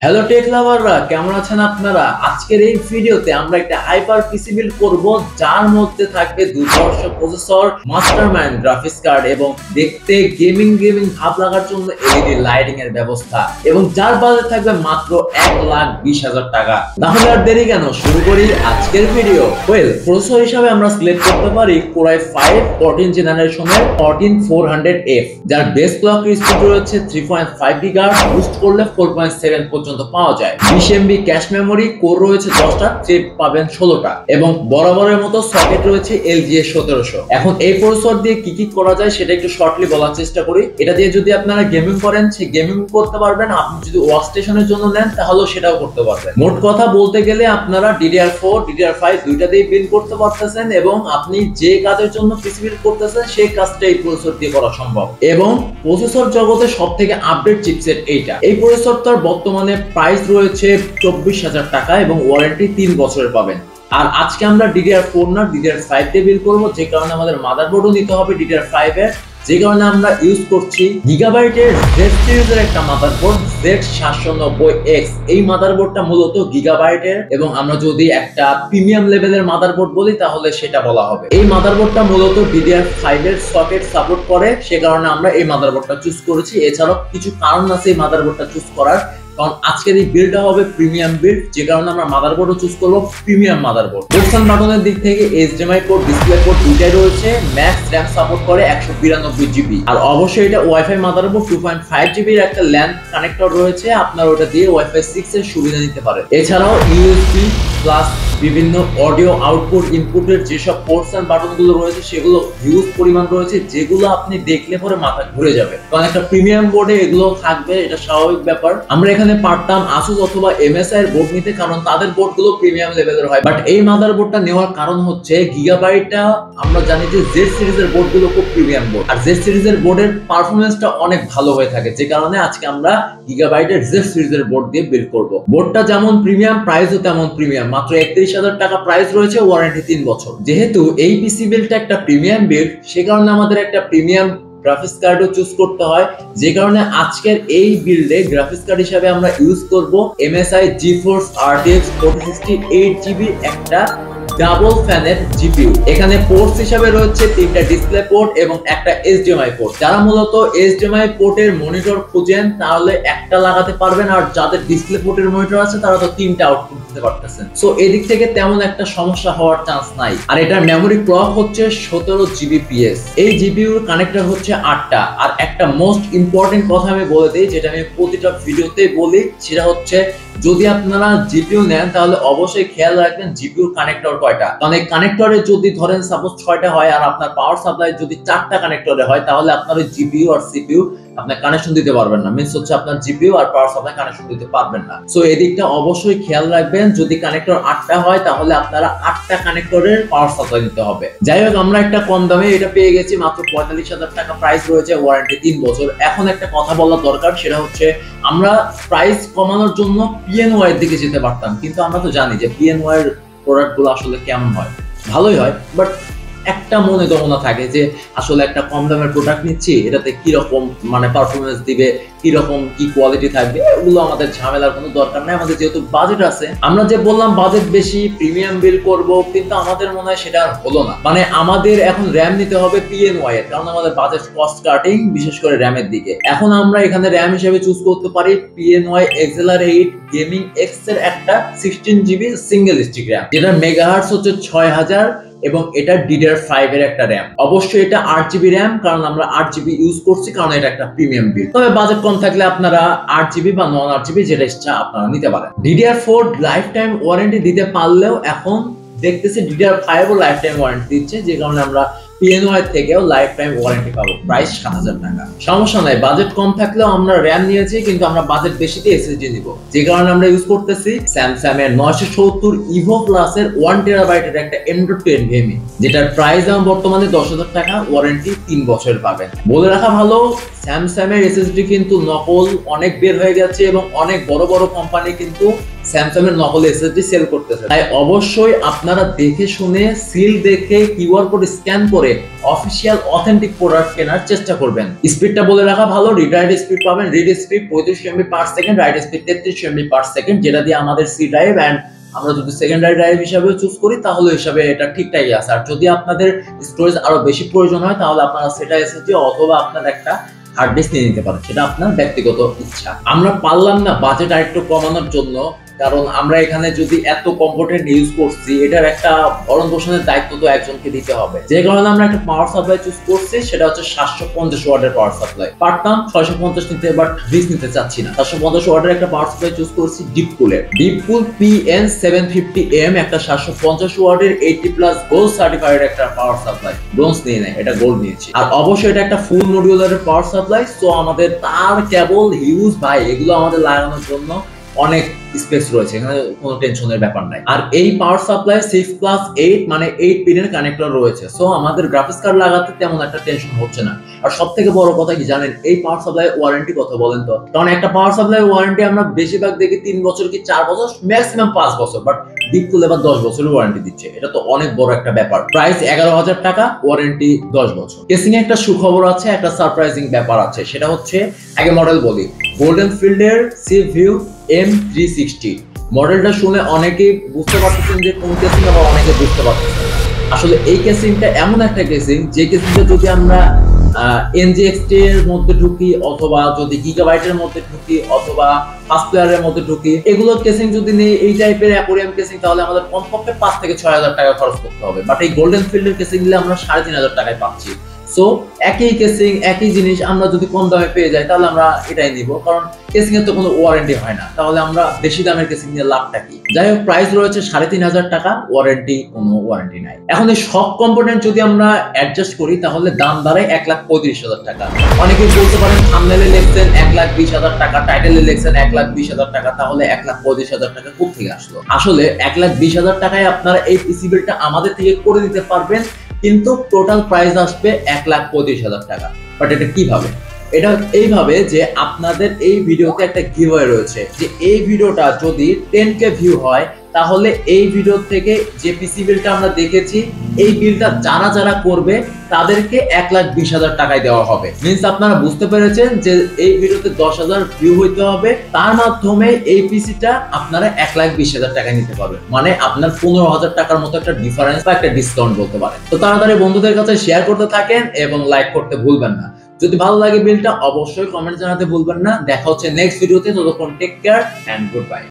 Hello take লাভাররা, কেমন আছেন আপনারা? আজকের এই ভিডিওতে আমরা একটা হাইপার পিসি বিল্ড করব, যার মধ্যে থাকবে দুর্ধর্ষ প্রসেসর, মাস্টারমাইন্ড গ্রাফিক্স কার্ড এবং দেখতে গেমিং ভাব লাগার জন্য এলইডি লাইটিং এর ব্যবস্থা, এবং যার বাজেট থাকবে মাত্র 1,20,000 টাকা। তাহলে আর দেরি কেন, শুরু করি আজকের ভিডিও। প্রসেসর হিসাবে আমরা সিলেক্ট করতে পারি Core i5 14 জেনারেশনের 14400F, যার বেস ক্লক স্পিড রয়েছে 3.5 GHz, বুস্ট করলে 4.7 পর্যন্ত পাওয়া যায়। 20 MB ক্যাশ মেমোরি, কোর রয়েছে 10টা, চিপ পাবেন 16টা, এবং বরাবরের মতো সকেট রয়েছে LGA 1700। এখন এই প্রসেসর দিয়ে কি কি করা যায় সেটা একটু শর্টলি বলার চেষ্টা করি। এটা দিয়ে যদি আপনারা গেমিং করেন, সেই গেমিং করতে পারবেন। আপনি যদি ওয়ার্ক স্টেশনের জন্য নেন তাহলেও সেটাও করতে পারবেন। মোট কথা বলতে গেলে আপনারা DDR4 DDR5 দুইটা দিয়ে বিল্ড করতে পারতেছেন, এবং আপনি যে কাজের জন্য পিসি বিল্ড করতেছেন সেই কাজটা এই প্রসেসর দিয়ে করা সম্ভব। এবং প্রসেসর জগতে সবথেকে আপডেট চিপসেট এইটা। এই প্রসেসরটার বর্তমানে প্রাইস রয়েছে 24,000 টাকা এবং ওয়ারেন্টি 3 বছরের পাবেন। আর আজকে আমরা DDR4 না DDR5 দিয়ে বিল্ড করবো, যে কারণে আমাদের মাদারবোর্ডও নিতে হবে DDR5 এর, যে কারণে আমরা ইউজ করছি গিগাবাইটের Z সিরিজের একটা মাদারবোর্ড Z790X। এই মাদারবোর্ডটা মূলত গিগাবাইটের, এবং আমরা যদি একটা প্রিমিয়াম লেভেলের মাদারবোর্ড বলি তাহলে সেটা বলা হবে। এই মাদারবোর্ডটা মূলত DDR5 এর সকেট সাপোর্ট করে, সে কারণে আমরা এই মাদারবোর্ডটা চুজ করেছি। এছাড়াও কিছু কারণ আছে এই মাদারবোর্ডটা চুজ করার, কারণ আজকের এই বিল্ডটা হবে প্রিমিয়াম বিল্ড, যে কারণে আমরা মাদারবোর্ডও চুজ করব প্রিমিয়াম মাদারবোর্ড। পোর্টস এন্ড বাটনের দিক থেকে HDMI পোর্ট, ডিসপ্লে পোর্ট দুইটাই রয়েছে। ম্যাক্স র‍্যাম সাপোর্ট করে 192 GB। আর অবশ্যই এটা ওয়াইফাই মাদারবোর্ড, 2.5 GB এর একটা ল্যান কানেক্টর রয়েছে, আপনারা ওটা দিয়ে ওয়াইফাই 6 এর সুবিধা নিতে পারেন। এছাড়াও USB প্লাস বিভিন্ন অডিও আউটপুট ইনপুটের যেসব পোর্টস এন্ড বাটন গুলো রয়েছে সেগুলো হিউজ পরিমাণ রয়েছে, যেগুলো আপনি দেখলে পরে মাথা ঘুরে যাবে, কারণ একটা প্রিমিয়াম বোর্ডে এগুলো থাকবে, এটা স্বাভাবিক ব্যাপার। আমরা এখানে পারতাম Asus অথবা MSI এর বোর্ড নিতে, কারণ তাদের বোর্ড গুলো প্রিমিয়াম লেভেলের হয়। বাট এই মাদারবোর্ডটা নেওয়ার কারণ হচ্ছে গিগাবাইটটা, আমরা জানি যে Z সিরিজের বোর্ড গুলো খুব প্রিমিয়াম বোর্ড, আর Z সিরিজের বোর্ডের পারফরম্যান্সটা অনেক ভালো হয়ে থাকে, যে কারণে আজকে আমরা গিগাবাইটের Z সিরিজের বোর্ড দিয়ে বিল্ড করব। বোর্ডটা যেমন প্রিমিয়াম, প্রাইসও তেমন প্রিমিয়াম। মাত্র 31,000 টাকা প্রাইস রয়েছে, ওয়ারেন্টি 3 বছর। যেহেতু এই পিসি বিল্ডটা একটা প্রিমিয়াম বিল্ড, সে কারণে আমাদের একটা প্রিমিয়াম গ্রাফিক্স কার্ডও চুজ করতে হয়, যে কারণে আজকের এই বিল্ডে গ্রাফিক্স কার্ড হিসেবে আমরা ইউজ করব MSI GeForce RTX 4060 8GB একটা ডাবল ফ্যানের জিপিইউ। এখানে পোর্টস হিসেবে রয়েছে 3টা ডিসপ্লে পোর্ট এবং একটা HDMI পোর্ট। যারা মূলত HDMI পোর্টের মনিটর খুঁজেন তাহলে একটা লাগাতে পারবেন, আর যাদের ডিসপ্লে পোর্টের মনিটর আছে তারা তো 3টা আউটপুট দিতে পারতেছেন। সো এদিক থেকে তেমন একটা সমস্যা হওয়ার চান্স নাই। আর এটার মেমোরি ক্লক হচ্ছে 17 Gbps। এই জিপিইউর কানেক্টর হচ্ছে 8টা। আর একটা মোস্ট ইম্পর্টেন্ট কথা আমি বলে দিই, যেটা আমি প্রতিটা ভিডিওতে বলি, সেটা হচ্ছে যদি আপনারা জিপিইউ নেন তাহলে অবশ্যই খেয়াল রাখবেন জিপিইউর কানেক্টর কয়টা। কারণ এই কানেক্টরে যদি ধরেন সাপোজ 6টা হয় আর আপনার পাওয়ার সাপ্লাই যদি 4টা কানেক্টরে হয়, তাহলে আপনার ওই জিপিইউ আর সিপিইউ আপনার কানেকশন দিতে পারবেন না। মিন্স হচ্ছে আপনার জিপিইউ আর পাওয়ার সাপ্লাই কানেকশন দিতে পারবেন না। সো এদিকটা অবশ্যই খেয়াল রাখবেন। যদি কানেক্টর 8টা হয় তাহলে আপনারা 8টা কানেক্টরের পাওয়ার সাপ্লাই নিতে হবে। যাই হোক, আমরা একটা কম দামে এটা পেয়ে গেছি, মাত্র 45,000 টাকা প্রাইস রয়েছে, ওয়ারেন্টি 3 বছর। এখন একটা কথা বলা দরকার, সেটা হচ্ছে আমরা প্রাইস কমানোর জন্য PNY এর দিকে যেতে পারতাম, কিন্তু আমরা তো জানি যে PNY এর প্রোডাক্টগুলো আসলে কেমন হয়, ভালোই হয়, বাট একটা মনে দমনা থাকে যে আসলে একটা কম দামের প্রোডাক্ট নিচ্ছি, এটাতে কি রকম মানে পারফরম্যান্স দিবে, কি রকম কি কোয়ালিটি থাকবে, এগুলো আমাদের ঝামেলার কোনো দরকার নেই। আমাদের যেহেতু বাজেট আছে, আমরা যে বললাম বাজেট বেশি, প্রিমিয়াম বিল করব, কিন্তু আমাদের মনে হয় সেটা আর হলো না। মানে আমাদের এখন র্যাম নিতে হবে PNY এর, কারণ আমাদের বাজেট কস্ট কাটিং, বিশেষ করে র্যামের দিকে। এখন আমরা এখানে র্যাম হিসেবে চুজ করতে পারি PNY Accelerate Gaming X এর একটা 16GB সিঙ্গেল স্টিক র্যাম, যেটার মেগাহার্টজ হচ্ছে 6000, এবং এটা DDR5 এর একটা র্যাম। অবশ্যই এটা 8GB র্যাম, কারণ আমরা 8GB ইউজ করছি, কারণ এটা একটা প্রিমিয়াম বিল। তবে বাজেট কম থাকলে আপনারা 8GB বা নন 8GB যেটা ইচ্ছা আপনারা নিতে পারেন। DDR4 লাইফ টাইম ওয়ারেন্টি দিতে পারলেও এখন দেখতেছি DDR5 ও লাইফ টাইম ওয়ারেন্টি দিচ্ছে, যে কারণে আমরা PNY থেকেও লাইফ টাইম ওয়ারেন্টি পাবো। প্রাইস 7,000 টাকা। সমস্যা নাই, বাজেট কম থাকলেও আমরা র্যাম নিয়েছি, কিন্তু আমরা বাজেট বেশি দিয়ে SSD নিব, যে কারণে আমরা ইউজ করতেছি স্যামসাং এর 970 EVO Plus এর 1TB এর একটা M.2 NVMe, যেটার প্রাইস দাম বর্তমানে 10,000 টাকা, ওয়ারেন্টি 3 বছর পাবেন। বলে রাখা ভালো, স্যামসাং এর SSD কিন্তু নকল অনেক বের হয়ে গেছে, এবং অনেক বড় বড় কোম্পানি কিন্তু স্যামসাং এর নকল এসএসডি সেল করতেছে। তাই অবশ্যই আপনারা দেখে শুনে সিল দেখে কিউআর কোড স্ক্যান করে অফিসিয়াল অথেন্টিক প্রোডাক্ট কেনার চেষ্টা করবেন। স্পিডটা বলে রাখা ভালো, রিড রাইট স্পিড পাবেন, read speed 35 MB per second, right speed 33 MB per second, যেটা দিয়ে আমাদের সি ড্রাইভ এন্ড আমরা যদি সেকেন্ডারি ড্রাইভ হিসাবে চুজ করি তাহলে হিসাবে এটা ঠিকঠাকই আছে। আর যদি আপনাদের স্টোরেজ আরো বেশি প্রয়োজন হয় তাহলে আপনারা সেটা এসএসডি অথবা আপনার একটা হার্ড ডিস্ক নিয়ে নিতে পারেন, সেটা আপনার ব্যক্তিগত ইচ্ছা। আমরা পারলাম না বাজেট আরেকটু কমানোর জন্য, কারণ আমরা এখানে যদি এত কম্পোনেন্ট ইউজ করছি এটার একটা ভরণ পোষণের দায়িত্ব তো একজনকে দিতে হবে। যে কারণে আমরা একটা পাওয়ার সাপ্লাই চুজ করছি, সেটা হচ্ছে 750 ওয়াটের পাওয়ার সাপ্লাই। পারতাম 650 নিতে, বাট রিস্ক নিতে চাচ্ছি না। 750 ওয়াটের একটা পাওয়ার সাপ্লাই চুজ করছি ডিপকুলের, ডিপকুল PN750M, একটা 750 ওয়াটের 80+ গোল্ড সার্টিফাইড একটা পাওয়ার সাপ্লাই। ব্রোঞ্জ নিয়ে নেয়, এটা গোল্ড নিয়েছি। আর অবশ্যই এটা একটা ফুল মডিউলারের পাওয়ার সাপ্লাই, সো আমাদের তার কেবল হিউজ ভাই এগুলো আমাদের লাগানোর জন্য অনেক স্পেস রয়েছে, এখানে কোনো টেনশনের ব্যাপার নাই। আর এই পাওয়ার সাপ্লাই 6+8 মানে 8 পিনের কানেক্টর রয়েছে, সো আমাদের গ্রাফিক্স কার্ড লাগাতে তেমন একটা টেনশন হচ্ছে না। আর সবথেকে বড় কথা কি জানেন, এই পাওয়ার সাপ্লাই ওয়ারেন্টি কথা বলেন তো, কারণ একটা পাওয়ার সাপ্লাই ওয়ারেন্টি আমরা বেশিরভাগ দেখি 3 বছর কি 4 বছর, ম্যাক্সিমাম 5 বছর, বাট ডিপকুল এবার 10 বছরের ওয়ারেন্টি দিচ্ছে। এটা তো অনেক বড় একটা ব্যাপার। প্রাইস 11,000 টাকা, ওয়ারেন্টি 10 বছর। কেসিং এ একটা সুখবর আছে, একটা সারপ্রাইজিং ব্যাপার আছে, সেটা হচ্ছে আগে মডেল বলি, গোল্ডেন ফিল্ডের সিভিউ M360 মডেলটা শুনে অনেকেই বুঝতে পারতেছেন যে কোন কেসিং, আবার অনেকে বুঝতে পারতেছেন। আসলে এই কেসিংটা এমন একটা কেসিং, যে কেসিংটা যদি আমরা NGXT এর মধ্যে ঢুকি, অথবা যদি গিগাবাইটের মধ্যে ঢুকি, অথবা ফার্স্ট প্লেয়ারের মধ্যে ঢুকি, এগুলো কেসিং যদি নেই এই টাইপের অ্যাকোরিয়াম কেসিং, তাহলে আমাদের কমপক্ষে 5 থেকে 6,000 টাকা খরচ করতে হবে। বাট এই গোল্ডেন ফিল্ডের কেসিং গুলো আমরা 3,500 টাকায় পাচ্ছি। সো একই কেসিং একই জিনিস আমরা যদি কম দামে পেয়ে যাই তাহলে আমরা এটাই নিব, কারণ কেসিং এর তো কোনো ওয়ারেন্টি হয় না, তাহলে আমরা বেশি দামের কেসিং নিয়ে লাভটা কি? যাই হোক, প্রাইস রয়েছে 3,500 টাকা, ওয়ারেন্টি কোনো ওয়ারেন্টি নাই। এখন এই সব কম্পোনেন্ট যদি আমরা অ্যাডজাস্ট করি তাহলে দাম দাঁড়ায় 1,35,000 টাকা। অনেকেই বলতে পারেন থাম্বনেলে লিখছেন 1,20,000 টাকা, টাইটেলে লিখছেন 1,20,000 টাকা, তাহলে 1,35,000 টাকা কোথা থেকে আসলো? আসলে 1,20,000 টাকায় আপনারা এই পিসি বিলটা আমাদের থেকে করে দিতে পারবেন, কিন্তু টোটাল প্রাইস আসবে 1,25,000 টাকা। বাট এটা কিভাবে? এটা এইভাবে যে আপনাদের এই ভিডিওতে একটা গিভঅ্যাওয়ে রয়েছে, যে এই ভিডিওটা যদি 10K ভিউ হয় তাহলে এই ভিডিও থেকে যে পিসি বিলটা আমরা দেখেছি এই বিলটা যারা যারা করবে তাদেরকে 1,20,000 টাকায় দেওয়া হবে। মিন্স আপনারা বুঝতে পেরেছেন যে এই ভিডিওতে 10,000 ভিউ হইতে হবে, তার মাধ্যমে এই পিসিটা আপনারা 1,20,000 টাকায় নিতে পারবেন। মানে আপনার 15,000 টাকার মতো একটা ডিফারেন্স বা একটা ডিসকাউন্ট বলতে পারেন। তো তাড়াতাড়ি বন্ধুদের কাছে শেয়ার করতে থাকেন এবং লাইক করতে ভুলবেন না। যদি ভালো লাগে বিলটা অবশ্যই কমেন্ট জানাতে ভুলবেন না। দেখা হচ্ছে নেক্সট ভিডিওতে, ততক্ষণ take care and good bye.